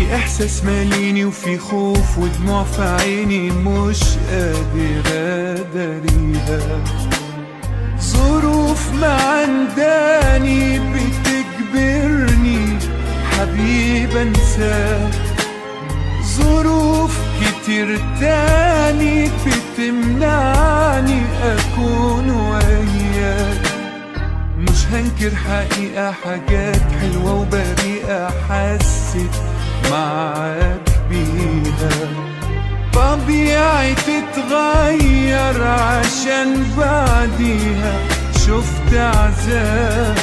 في احساس ماليني وفي خوف ودموع في عيني مش قادر اداريها. ظروف معنداني بتجبرني حبيب انساك، ظروف كتير تاني بتمنعني اكون وياك. مش هنكر حقيقة حاجات حلوة وبريئة حسيت معاك بيها. طبيعي تتغير عشان بعديها شفت عذاب،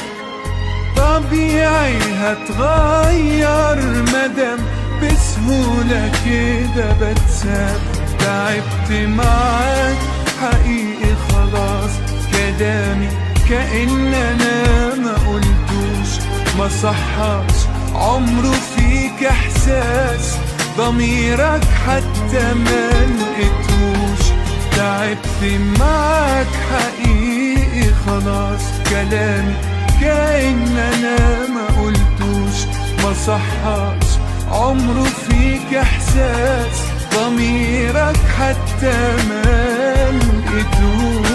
طبيعي هتغير مدام بسهولة كده بتساب. تعبت معاك حقيقي خلاص، كلامي كأن انا ما قلتوش، ما صحاش عمره فيك احساس، ضميرك حتى ما لقيتوش. تعبت معاك حقيقي خلاص، كلامي كأن انا ما قلتوش، ما صحاش عمره فيك احساس، ضميرك حتى ما لقيتوش.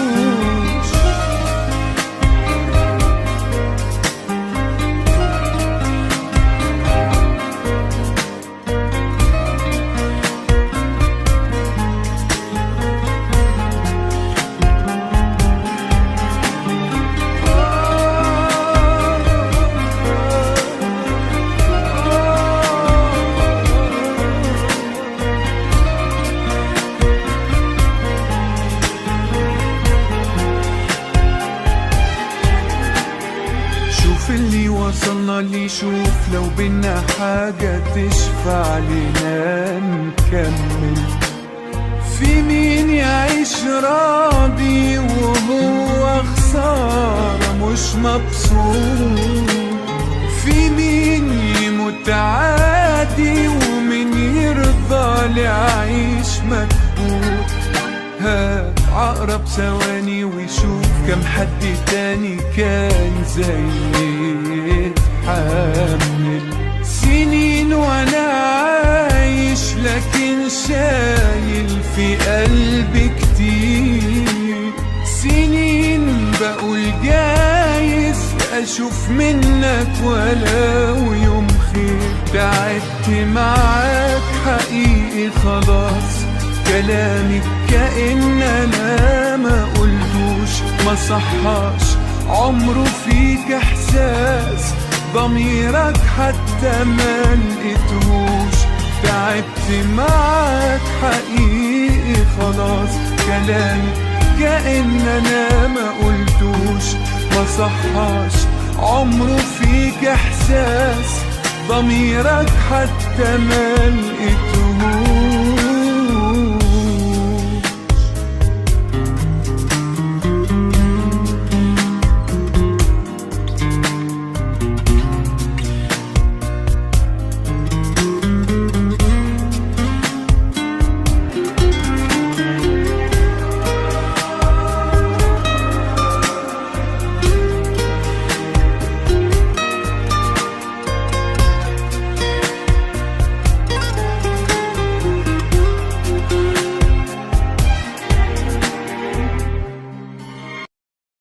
اللي وصلنا لي شوف لو بينا حاجة تشفع لنا نكمل. في مين يعيش راضي وهو خسارة مش مبسوط؟ في مين يموت عادي ومين يرضى ليعيش مكبوت؟ هات عقرب ثواني ويشوف كم حد تاني كان زي يتحمل. سنين وانا عايش لكن شايل في قلبي كتير، سنين بقول جايز اشوف منك ولو يوم خير. تعبت معاك حقيقي خلاص، كلامي كأن انا ما قلتوش، ما صحاش عمره فيك احساس، ضميرك حتى ما لقيتهوش. تعبت معاك حقيقي خلاص، كلامي كأن انا ما قلتوش، ما صحاش عمره فيك احساس، ضميرك حتى ما لقيتهوش.